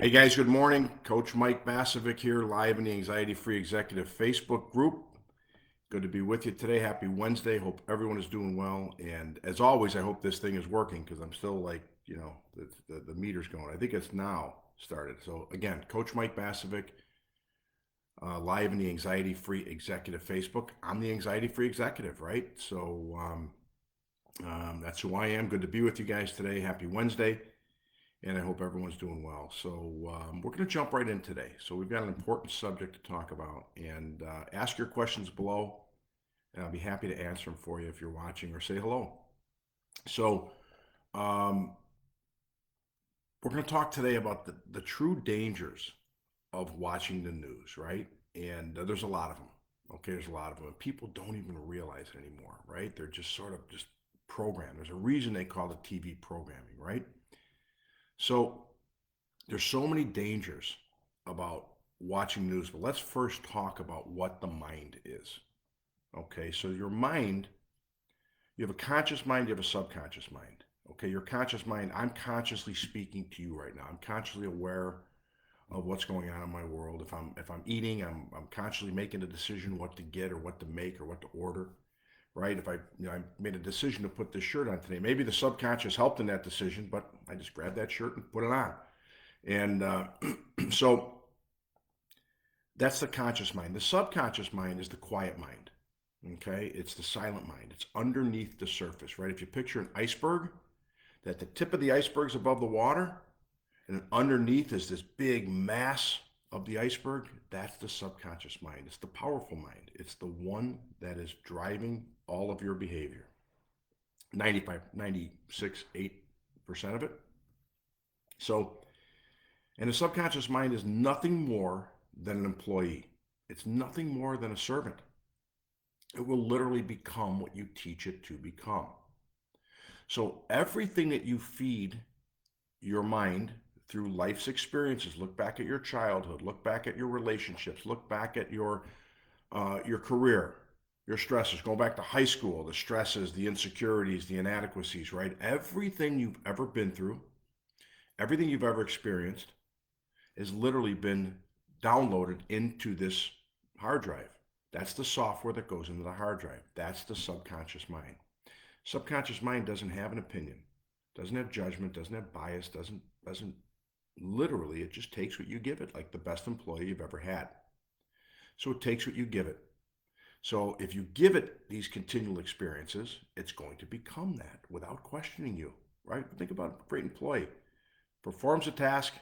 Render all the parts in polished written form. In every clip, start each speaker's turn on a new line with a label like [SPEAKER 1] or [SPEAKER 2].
[SPEAKER 1] Hey guys, good morning. Coach Mike Basevic here, live in the Anxiety Free Executive Facebook group. Good to be with you today. Happy Wednesday. Hope everyone is doing well. And as always, I hope this thing is working because I'm still like, the meter's going. I think it's now started. So again, Coach Mike Basevic, live in the Anxiety Free Executive Facebook. I'm the Anxiety Free Executive, right? That's who I am. Good to be with you guys today. Happy Wednesday. And I hope everyone's doing well. We're going to jump right in today. So we've got an important subject to talk about, and ask your questions below, and I'll be happy to answer them for you if you're watching or say hello. So um, we're going to talk today about the true dangers of watching the news, right? And there's a lot of them. Okay, there's a lot of them. People don't even realize it anymore, right? They're just sort of just programmed. There's a reason they call it TV programming, right? So there's so many dangers about watching news, but let's first talk about what the mind is. Okay, so your mind, you have a conscious mind, you have a subconscious mind. Okay, your conscious mind, I'm consciously speaking to you right now. I'm consciously aware of what's going on in my world. If I'm eating, I'm consciously making a decision what to get or what to make or what to order. Right? If I made a decision to put this shirt on today, maybe the subconscious helped in that decision, but I just grabbed that shirt and put it on. And so that's the conscious mind. The subconscious mind is the quiet mind. Okay, it's the silent mind. It's underneath the surface, right? If you picture an iceberg, that the tip of the iceberg is above the water, and underneath is this big mass of the iceberg, that's the subconscious mind. It's the powerful mind. It's the one that is driving all of your behavior. 95, 96, 8% of it. So, and the subconscious mind is nothing more than an employee. It's nothing more than a servant. It will literally become what you teach it to become. So everything that you feed your mind through life's experiences, look back at your childhood, look back at your relationships, look back at your career, your stresses, go back to high school, the stresses, the insecurities, the inadequacies, right? Everything you've ever been through, everything you've ever experienced has literally been downloaded into this hard drive. That's the software that goes into the hard drive. That's the subconscious mind. Subconscious mind doesn't have an opinion, doesn't have judgment, doesn't have bias, doesn't literally, it just takes what you give it, like the best employee you've ever had. So it takes what you give it. So if you give it these continual experiences, it's going to become that without questioning you, right? Think about a great employee. Performs a task,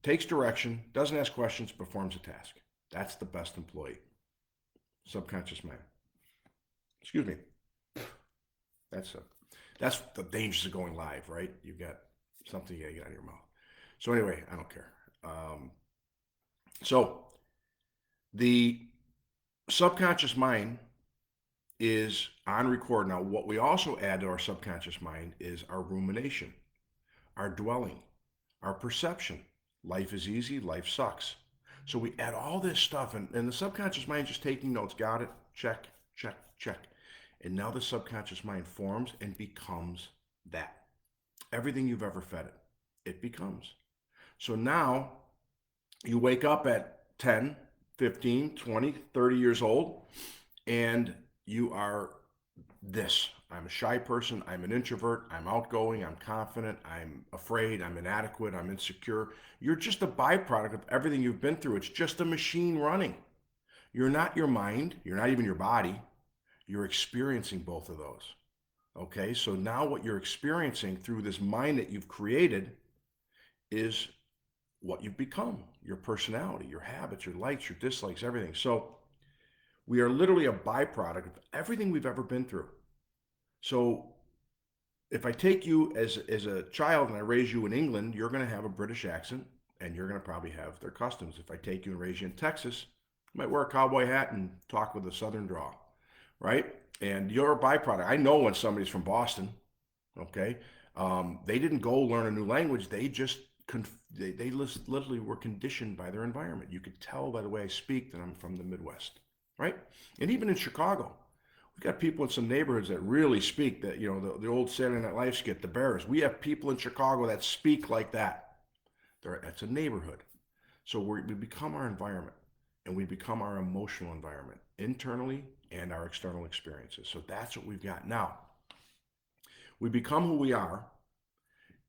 [SPEAKER 1] takes direction, doesn't ask questions, performs a task. That's the best employee. Subconscious mind. Excuse me. That's a, that's the dangers of going live, right? You got something you gotta get out of your mouth. So anyway, I don't care. So the subconscious mind is on record. Now, what we also add to our subconscious mind is our rumination, our dwelling, our perception. Life is easy, life sucks. So we add all this stuff, and the subconscious mind just taking notes. Got it? Check, check, check. And now the subconscious mind forms and becomes that. Everything you've ever fed it, it becomes. So now you wake up at 10, 15, 20, 30 years old, and you are this. I'm a shy person. I'm an introvert. I'm outgoing. I'm confident. I'm afraid. I'm inadequate. I'm insecure. You're just a byproduct of everything you've been through. It's just a machine running. You're not your mind. You're not even your body. You're experiencing both of those. Okay, so now what you're experiencing through this mind that you've created is what you've become, your personality, your habits, your likes, your dislikes, everything. So we are literally a byproduct of everything we've ever been through. So if I take you as a child and I raise you in England, you're going to have a British accent and you're going to probably have their customs. If I take you and raise you in Texas, you might wear a cowboy hat and talk with a southern drawl, right? And you're a byproduct. I know when somebody's from Boston, okay? They didn't go learn a new language. They just they literally were conditioned by their environment. You could tell by the way I speak that I'm from the Midwest, right? And even in Chicago, we've got people in some neighborhoods that really speak that, the old Saturday Night Live skit, The Bears. We have people in Chicago that speak like that. That's a neighborhood. So we become our environment, and we become our emotional environment internally and our external experiences. So that's what we've got. Now, we become who we are,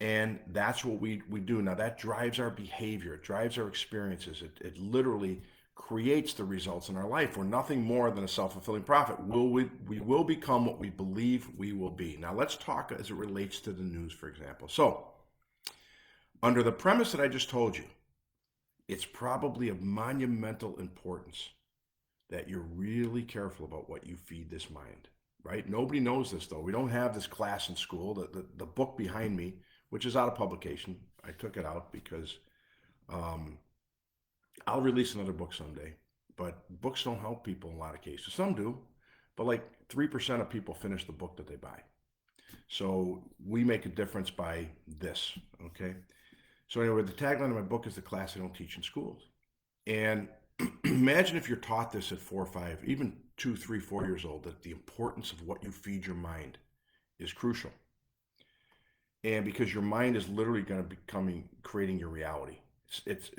[SPEAKER 1] and that's what we do. Now, that drives our behavior, it drives our experiences. It literally creates the results in our life. We're nothing more than a self fulfilling prophet. We will become what we believe we will be. Now, let's talk as it relates to the news, for example. So, under the premise that I just told you, it's probably of monumental importance that you're really careful about what you feed this mind, right? Nobody knows this though. We don't have this class in school. The book behind me, which is out of publication, I took it out because um, I'll release another book someday. But books don't help people in a lot of cases. Some do, but like 3% of people finish the book that they buy. So we make a difference by this, okay? So anyway, the tagline of my book is the class I don't teach in schools. And imagine if you're taught this at 4 or 5, even 2, 3, 4 years old, that the importance of what you feed your mind is crucial. And because your mind is literally going to becoming creating your reality. It's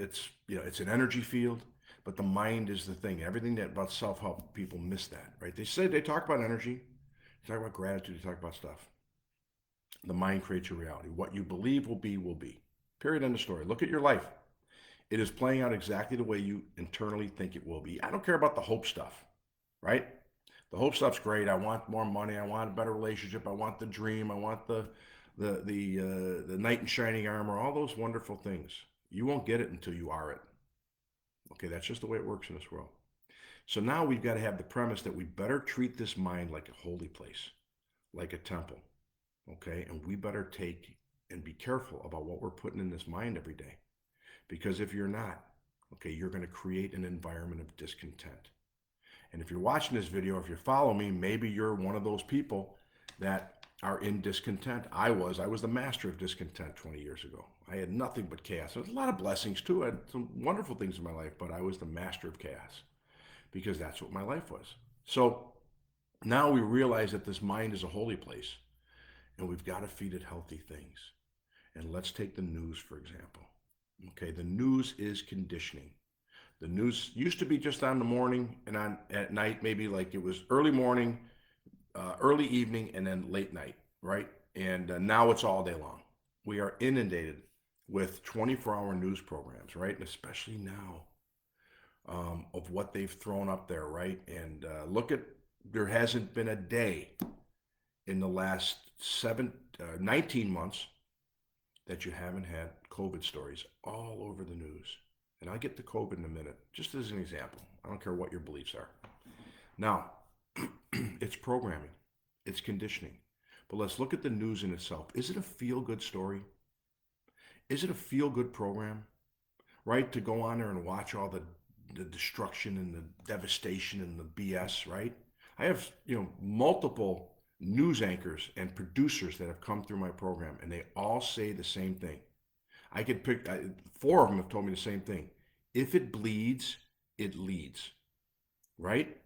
[SPEAKER 1] an energy field, but the mind is the thing. Everything that about self-help, people miss that, right? They talk about energy, they talk about gratitude, they talk about stuff. The mind creates your reality. What you believe will be will be. Period. End of story. Look at your life. It is playing out exactly the way you internally think it will be. I don't care about the hope stuff, right? The hope stuff's great. I want more money. I want a better relationship. I want the dream. I want the knight in shining armor. All those wonderful things. You won't get it until you are it. Okay, that's just the way it works in this world. So now we've got to have the premise that we better treat this mind like a holy place, like a temple. Okay, and we better take and be careful about what we're putting in this mind every day. Because if you're not, okay, you're going to create an environment of discontent. And if you're watching this video, if you follow me, maybe you're one of those people that are in discontent. I was the master of discontent 20 years ago. I had nothing but chaos. There's a lot of blessings too. I had some wonderful things in my life, but I was the master of chaos because that's what my life was. So now we realize that this mind is a holy place and we've got to feed it healthy things. And let's take the news, for example. Okay, the news is conditioning. The news used to be just on the morning and on at night, maybe like it was early morning, early evening, and then late night, right? And now it's all day long. We are inundated with 24-hour news programs, right? And especially now of what they've thrown up there, right? And there hasn't been a day in the last 19 months that you haven't had COVID stories all over the news. And I'll get to COVID in a minute, just as an example. I don't care what your beliefs are. Now, it's programming, it's conditioning. But let's look at the news in itself. Is it a feel-good story? Is it a feel-good program? Right? To go on there and watch all the destruction and the devastation and the BS, right? I have, multiple news anchors and producers that have come through my program, and they all say the same thing. I could pick, 4 of them have told me the same thing. If it bleeds, it leads, right?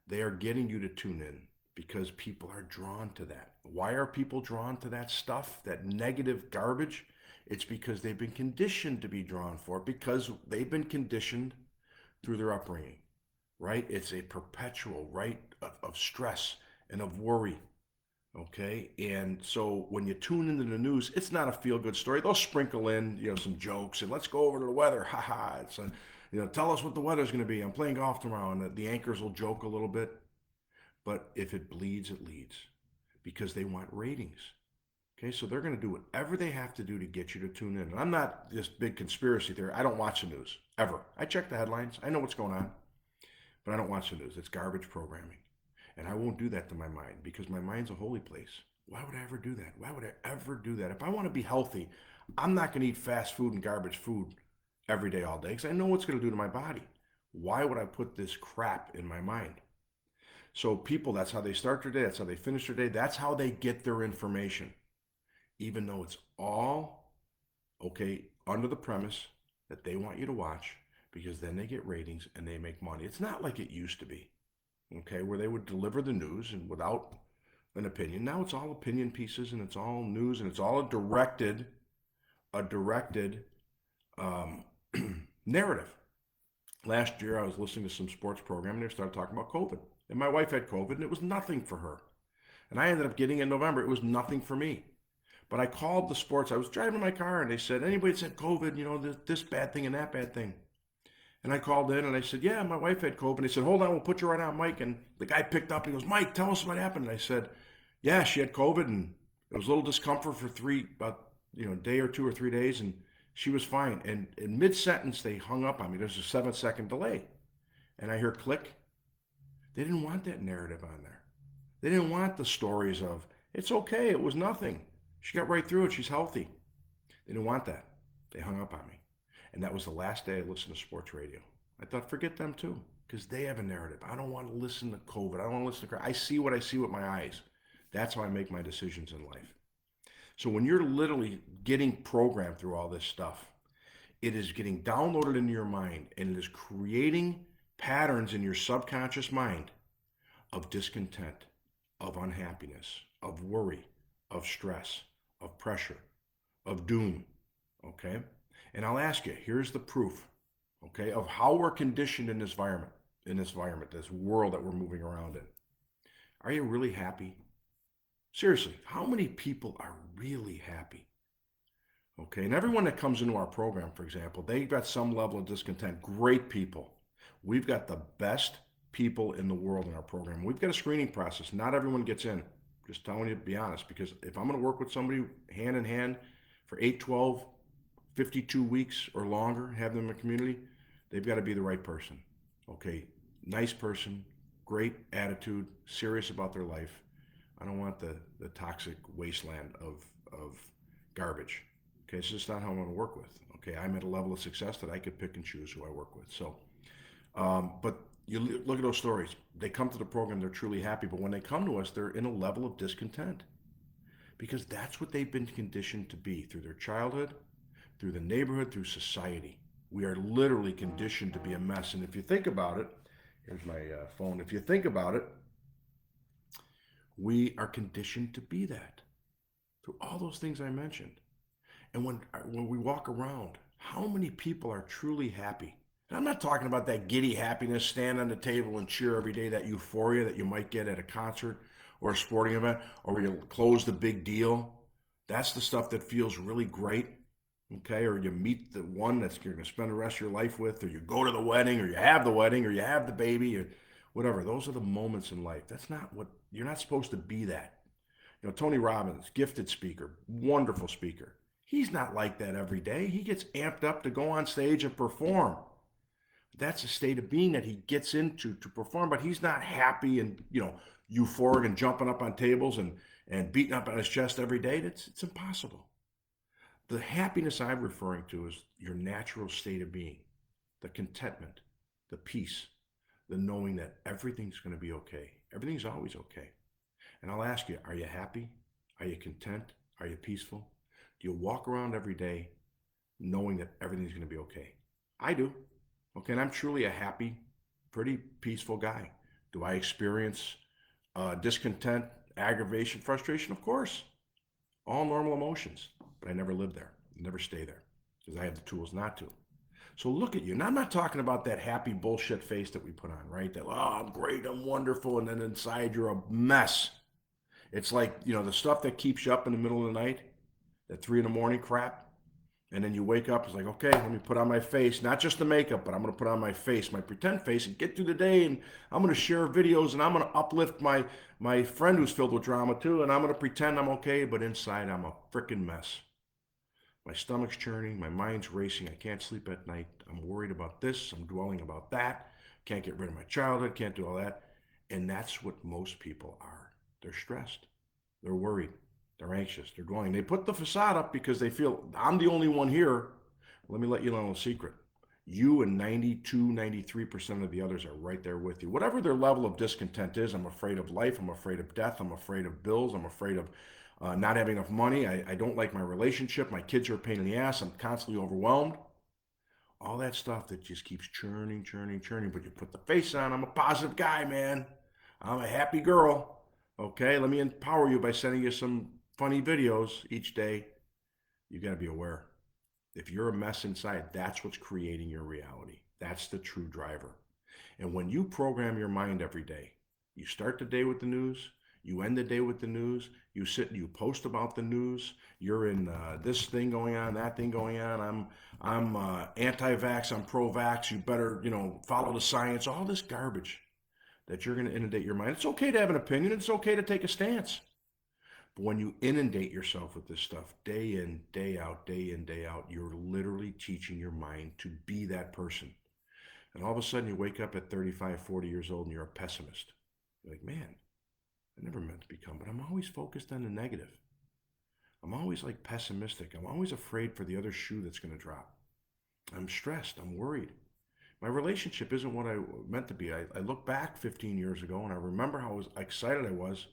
[SPEAKER 1] They are getting you to tune in because people are drawn to that. Why are people drawn to that stuff, that negative garbage? It's because they've been conditioned to be drawn for it because they've been conditioned through their upbringing, right? It's a perpetual, right, of stress and of worry. Okay, and so when you tune into the news, it's not a feel-good story. They'll sprinkle in, some jokes and let's go over to the weather. Ha ha! Tell us what the weather's going to be. I'm playing golf tomorrow, and the anchors will joke a little bit. But if it bleeds, it leads, because they want ratings. Okay, so they're going to do whatever they have to do to get you to tune in. And I'm not this big conspiracy theory. I don't watch the news ever. I check the headlines. I know what's going on, but I don't watch the news. It's garbage programming. And I won't do that to my mind because my mind's a holy place. Why would I ever do that? Why would I ever do that? If I want to be healthy, I'm not going to eat fast food and garbage food every day, all day, because I know what's going to do to my body. Why would I put this crap in my mind? So people, that's how they start their day. That's how they finish their day. That's how they get their information. Even though it's all, okay, under the premise that they want you to watch because then they get ratings and they make money. It's not like it used to be. Okay, where they would deliver the news and without an opinion. Now it's all opinion pieces and it's all news and it's all a directed um, narrative. Last year, I was listening to some sports program and they started talking about COVID. And my wife had COVID and it was nothing for her. And I ended up getting it in November. It was nothing for me. But I called the sports. I was driving my car and they said, anybody that said COVID, this bad thing and that bad thing. And I called in and I said, yeah, my wife had COVID. And they said, hold on, we'll put you right on, Mike. And the guy picked up and he goes, Mike, tell us what happened. And I said, yeah, she had COVID and it was a little discomfort for about, a day or 2 or 3 days. And she was fine. And in mid sentence, they hung up on me. There's a 7-second delay. And I hear click. They didn't want that narrative on there. They didn't want the stories of, it's okay, it was nothing. She got right through it, she's healthy. They didn't want that. They hung up on me. And that was the last day I listened to sports radio. I thought, forget them too, because they have a narrative. I don't want to listen to COVID. I don't want to listen to, I see what I see with my eyes. That's how I make my decisions in life. So when you're literally getting programmed through all this stuff, it is getting downloaded into your mind and it is creating patterns in your subconscious mind of discontent, of unhappiness, of worry, of stress, of pressure, of doom. Okay? And I'll ask you, here's the proof, okay, of how we're conditioned in this environment, this world that we're moving around in. Are you really happy? Seriously, how many people are really happy? Okay, and everyone that comes into our program, for example, they've got some level of discontent. Great people. We've got the best people in the world in our program. We've got a screening process. Not everyone gets in. Just telling you to be honest, because if I'm going to work with somebody hand in hand for 8, 12, 52 weeks or longer, have them in a community, they've got to be the right person. Okay, nice person, great attitude, serious about their life. I don't want the toxic wasteland of garbage. Okay, it's just not how I want to work with. Okay, I'm at a level of success that I could pick and choose who I work with. So, but you look at those stories. They come to the program, they're truly happy, but when they come to us, they're in a level of discontent because that's what they've been conditioned to be through their childhood, through the neighborhood, through society. We are literally conditioned to be a mess. And if you think about it, here's my phone. If you think about it, we are conditioned to be that through all those things I mentioned. And when we walk around, how many people are truly happy? And I'm not talking about that giddy happiness, stand on the table and cheer every day, that euphoria that you might get at a concert or a sporting event, or where you close the big deal. That's the stuff that feels really great. Okay, or you meet the one that's you're going to spend the rest of your life with, or you go to the wedding, or you have the wedding, or you have the baby, or whatever. Those are the moments in life. That's not what you're not supposed to be. That Tony Robbins, gifted speaker, wonderful speaker. He's not like that every day. He gets amped up to go on stage and perform. That's a state of being that he gets into to perform, but he's not happy and euphoric and jumping up on tables and beating up on his chest every day. It's impossible. The happiness I'm referring to is your natural state of being, the contentment, the peace, the knowing that everything's going to be okay. Everything's always okay. And I'll ask you, are you happy? Are you content? Are you peaceful? Do you walk around every day knowing that everything's going to be okay? I do. Okay, and I'm truly a happy, pretty peaceful guy. Do I experience discontent, aggravation, frustration? Of course. All normal emotions. But I never live there, never stay there, because I have the tools not to. So look at you. And I'm not talking about that happy bullshit face that we put on, right? That, oh, I'm great, I'm wonderful, and then inside you're a mess. It's like, the stuff that keeps you up in the middle of the night, that 3 in the morning crap. And then you wake up, it's like, okay, let me put on my face, not just the makeup, but I'm going to put on my face, my pretend face, and get through the day. And I'm going to share videos, and I'm going to uplift my friend who's filled with drama too. And I'm going to pretend I'm okay, but inside I'm a freaking mess. My stomach's churning, my mind's racing, I can't sleep at night. I'm worried about this, I'm dwelling about that. Can't get rid of my childhood, can't do all that. And that's what most people are. They're stressed. They're worried. They're anxious. They're dwelling. They put the facade up because they feel I'm the only one here. Let me let you know a secret. You and 92, 93% of the others are right there with you. Whatever their level of discontent is, I'm afraid of life. I'm afraid of death. I'm afraid of bills. I'm afraid of not having enough money. I don't like my relationship. My kids are a pain in the ass. I'm constantly overwhelmed. All that stuff that just keeps churning, churning, churning. But you put the face on. I'm a positive guy, man. I'm a happy girl. Okay, let me empower you by sending you some funny videos each day. You got to be aware. If you're a mess inside, that's what's creating your reality. That's the true driver. And when you program your mind every day, you start the day with the news, you end the day with the news, you sit and you post about the news, you're in this thing going on, that thing going on, I'm anti-vax, I'm pro-vax, you better, follow the science, all this garbage that you're going to inundate your mind. It's okay to have an opinion, it's okay to take a stance. But when you inundate yourself with this stuff day in, day in, day out, you're literally teaching your mind to be that person. And all of a sudden you wake up at 35, 40 years old and you're a pessimist. You're like, man, I never meant to become, but I'm always focused on the negative. I'm always like pessimistic. I'm always afraid for the other shoe that's going to drop. I'm stressed. I'm worried. My relationship isn't what I meant to be. I look back 15 years ago and I remember how excited I was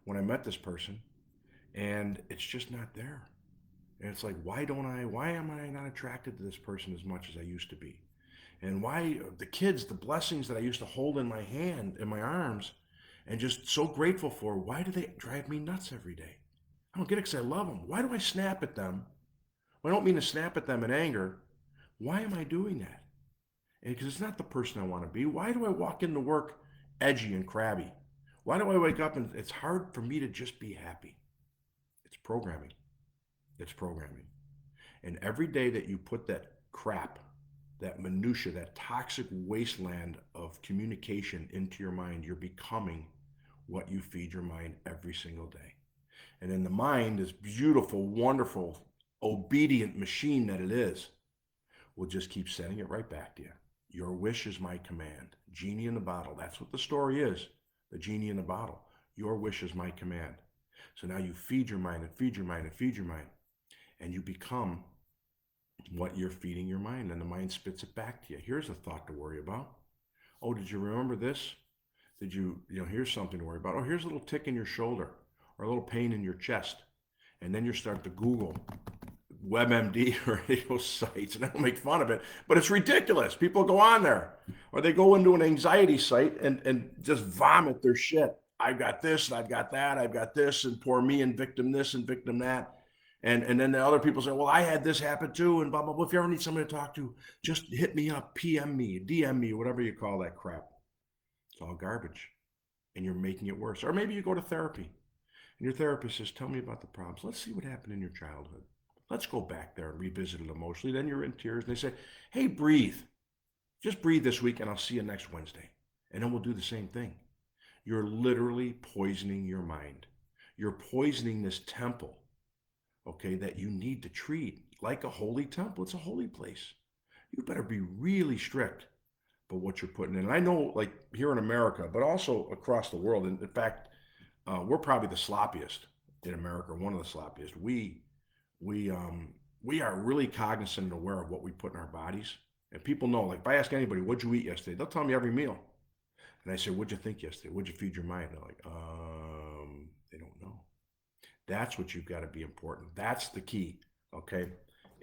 [SPEAKER 1] when I met this person, and it's just not there. And it's like, why am I not attracted to this person as much as I used to be? And why the kids, the blessings that I used to hold in my hand, in my arms, and just so grateful for, why do they drive me nuts every day? I don't get it because I love them. Why do I snap at them? Well, I don't mean to snap at them in anger. Why am I doing that? And because it's not the person I want to be. Why do I walk into work edgy and crabby? Why do I wake up and it's hard for me to just be happy? It's programming. It's programming. And every day that you put that crap, that minutia, that toxic wasteland of communication into your mind, you're becoming what you feed your mind every single day. And then the mind, this beautiful, wonderful, obedient machine that it is, will just keep sending it right back to you. Your wish is my command. Genie in the bottle. That's what the story is. The genie in the bottle. Your wish is my command. So now you feed your mind and feed your mind and feed your mind. And you become what you're feeding your mind. And the mind spits it back to you. Here's a thought to worry about. Oh, did you remember this? Did here's something to worry about. Oh, here's a little tick in your shoulder or a little pain in your chest. And then you start to Google WebMD or any of those sites, and I don't make fun of it, but it's ridiculous. People go on there, or they go into an anxiety site and just vomit their shit. I've got this, and I've got that, I've got this, and poor me, and victim this, and victim that. And then the other people say, well, I had this happen too, and blah, blah, blah. If you ever need somebody to talk to, just hit me up, PM me, DM me, whatever you call that crap. It's all garbage, and you're making it worse. Or maybe you go to therapy, and your therapist says, tell me about the problems. Let's see what happened in your childhood. Let's go back there and revisit it emotionally. Then you're in tears, and they say, hey, breathe. Just breathe this week, and I'll see you next Wednesday. And then we'll do the same thing. You're literally poisoning your mind. You're poisoning this temple, okay, that you need to treat like a holy temple. It's a holy place. You better be really strict about what you're putting in. And I know, like here in America, but also across the world, and in fact, we're probably the sloppiest in America, one of the sloppiest. We are really cognizant and aware of what we put in our bodies. And people know, like if I ask anybody, what'd you eat yesterday? They'll tell me every meal. And I say, what'd you think yesterday? What'd you feed your mind? They're like, they don't know. That's what you've got to be important. That's the key, okay?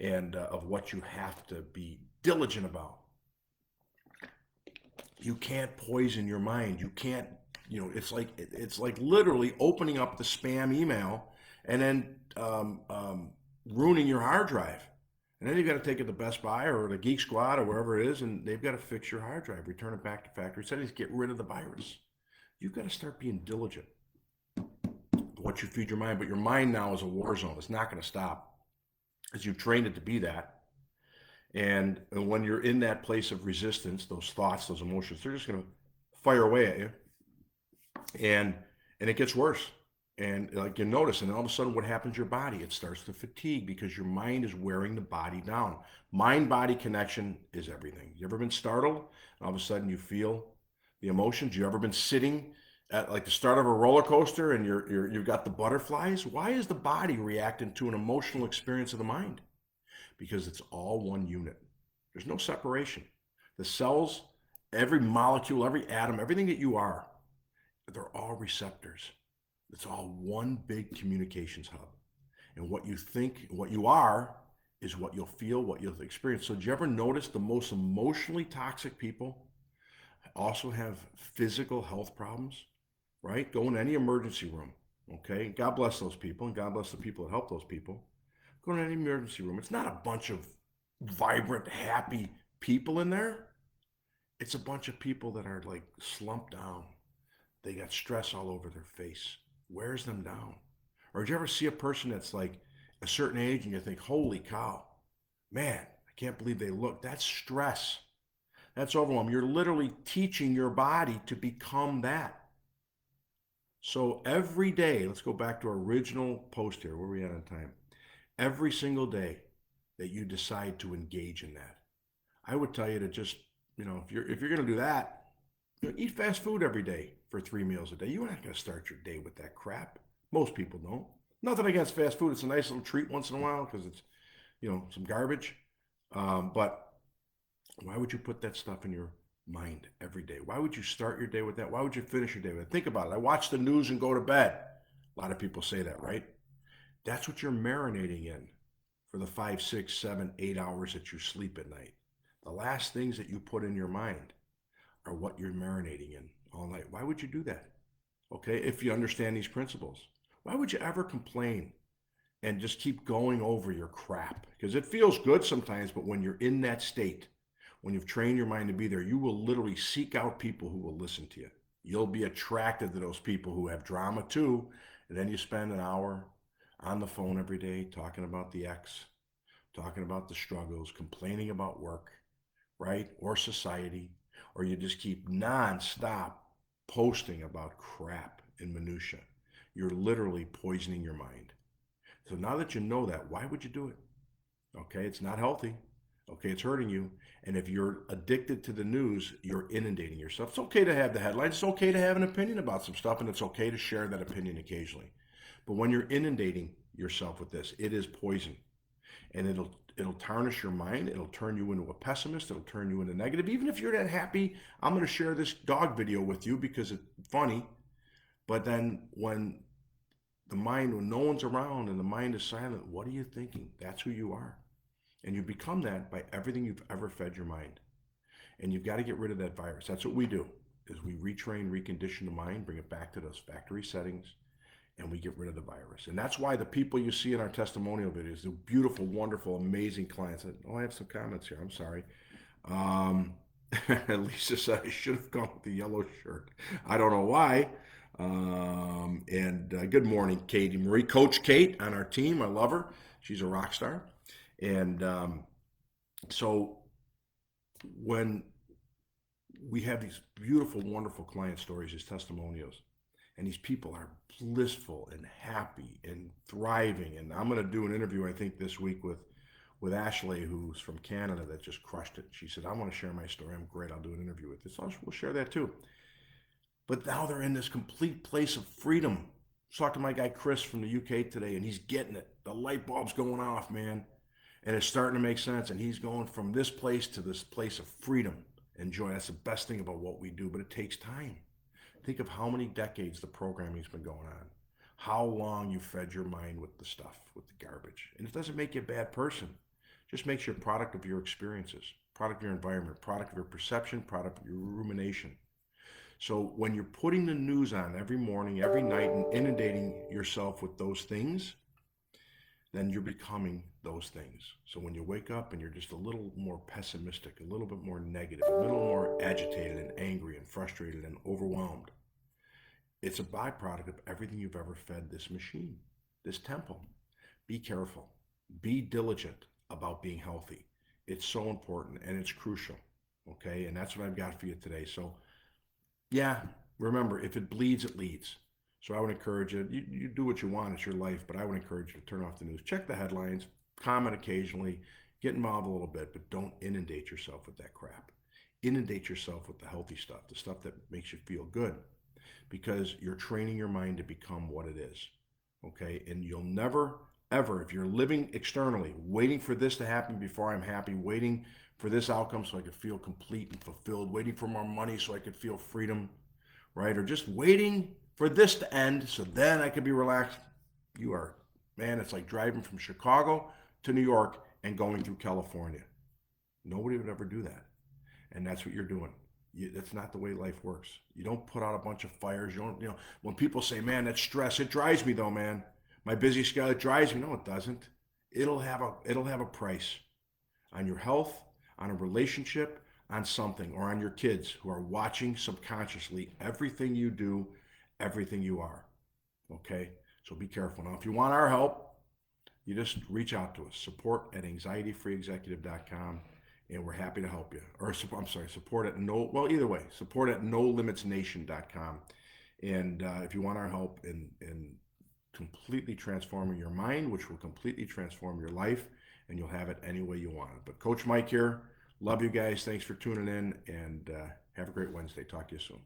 [SPEAKER 1] And of what you have to be diligent about. You can't poison your mind. You can't, it's like literally opening up the spam email and then ruining your hard drive. And then you've got to take it to Best Buy or the Geek Squad or wherever it is, and they've got to fix your hard drive, return it back to factory settings, get rid of the virus. You've got to start being diligent. What you feed your mind, but your mind now is a war zone. It's not going to stop as you've trained it to be that. And when you're in that place of resistance, those thoughts, those emotions, they're just going to fire away at you. And it gets worse. And like you notice, and all of a sudden what happens to your body? It starts to fatigue because your mind is wearing the body down. Mind-body connection is everything. You ever been startled? And all of a sudden you feel the emotions? You ever been sitting at like the start of a roller coaster and you've got the butterflies? Why is the body reacting to an emotional experience of the mind? Because it's all one unit. There's no separation. The cells, every molecule, every atom, everything that you are, they're all receptors. It's all one big communications hub. And what you think, what you are, is what you'll feel, what you'll experience. So did you ever notice the most emotionally toxic people also have physical health problems, right? Go in any emergency room, okay? God bless those people, and God bless the people that help those people. Go in any emergency room. It's not a bunch of vibrant, happy people in there. It's a bunch of people that are like slumped down. They got stress all over their face. Wears them down. Or did you ever see a person that's like a certain age and you think, holy cow, man, I can't believe they look. That's stress. That's overwhelm. You're literally teaching your body to become that. So every day, let's go back to our original post here. Where are we at on time? Every single day that you decide to engage in that, I would tell you to just, if you're going to do that, eat fast food every day for 3 meals a day. You're not going to start your day with that crap. Most people don't. Nothing against fast food. It's a nice little treat once in a while because it's, some garbage. But why would you put that stuff in your mind every day? Why would you start your day with that? Why would you finish your day with it? Think about it. I watch the news and go to bed. A lot of people say that, right? That's what you're marinating in for the 5, 6, 7, 8 hours that you sleep at night. The last things that you put in your mind are what you're marinating in all night. Why would you do that? Okay, if you understand these principles, why would you ever complain and just keep going over your crap? Because it feels good sometimes, but when you're in that state, when you've trained your mind to be there, you will literally seek out people who will listen to you. You'll be attracted to those people who have drama too. And then you spend an hour on the phone every day talking about the ex, talking about the struggles, complaining about work, right? Or society, or you just keep nonstop posting about crap and minutia. You're literally poisoning your mind. So now that you know that, why would you do it? Okay, it's not healthy. Okay, it's hurting you. And if you're addicted to the news, you're inundating yourself. It's okay to have the headlines. It's okay to have an opinion about some stuff, and it's okay to share that opinion occasionally. But when you're inundating yourself with this, it is poison, and it'll tarnish your mind. It'll turn you into a pessimist. It'll turn you into negative. Even if you're that happy, I'm going to share this dog video with you because it's funny. But then when no one's around and the mind is silent, what are you thinking? That's who you are. And you become that by everything you've ever fed your mind. And you've got to get rid of that virus. That's what we do, is we retrain, recondition the mind, bring it back to those factory settings, and we get rid of the virus. And that's why the people you see in our testimonial videos, the beautiful, wonderful, amazing clients. I have some comments here. I'm sorry. Um, Lisa said I should have gone with the yellow shirt. I don't know why. And good morning, Katie Marie. Coach Kate on our team. I love her. She's a rock star. And so when we have these beautiful, wonderful client stories, these testimonials, and these people are blissful and happy and thriving. And I'm going to do an interview, I think, this week with Ashley, who's from Canada, that just crushed it. She said, I want to share my story. I'm great. I'll do an interview with this. We'll share that too. But now they're in this complete place of freedom. I was talking to my guy Chris from the UK today, and he's getting it. The light bulb's going off, man. And it's starting to make sense. And he's going from this place to this place of freedom and joy. That's the best thing about what we do, but it takes time. Think of how many decades the programming's been going on. How long you fed your mind with the stuff, with the garbage. And it doesn't make you a bad person. It just makes you a product of your experiences, product of your environment, product of your perception, product of your rumination. So when you're putting the news on every morning, every night, and inundating yourself with those things, then you're becoming those things. So when you wake up and you're just a little more pessimistic, a little bit more negative, a little more agitated and angry and frustrated and overwhelmed, it's a byproduct of everything you've ever fed this machine, this temple. Be careful. Be diligent about being healthy. It's so important and it's crucial. Okay, and that's what I've got for you today. So yeah, remember, if it bleeds, it leads. So I would encourage you, you do what you want, it's your life, but I would encourage you to turn off the news. Check the headlines, comment occasionally, get involved a little bit, but don't inundate yourself with that crap. Inundate yourself with the healthy stuff, the stuff that makes you feel good, because you're training your mind to become what it is. Okay, and you'll never, ever, if you're living externally, waiting for this to happen before I'm happy, waiting for this outcome so I could feel complete and fulfilled, waiting for more money so I could feel freedom, right? Or just waiting for this to end so then I could be relaxed. You are, man, it's like driving from Chicago to New York and going through California. Nobody would ever do that. And that's what you're doing. That's not the way life works. You don't put out a bunch of fires. You don't, when people say, man, that's stress, it drives me though, man. My busy schedule, it drives me. No, it doesn't. It'll have a price. on your health, on a relationship, on something, or on your kids who are watching subconsciously everything you do, everything you are. Okay? So be careful. Now, if you want our help, you just reach out to us, support at anxietyfreeexecutive.com, and we're happy to help you. Or, I'm sorry, support at either way, support at nolimitsnation.com. And if you want our help in completely transforming your mind, which will completely transform your life, and you'll have it any way you want it. But Coach Mike here, love you guys. Thanks for tuning in, and have a great Wednesday. Talk to you soon.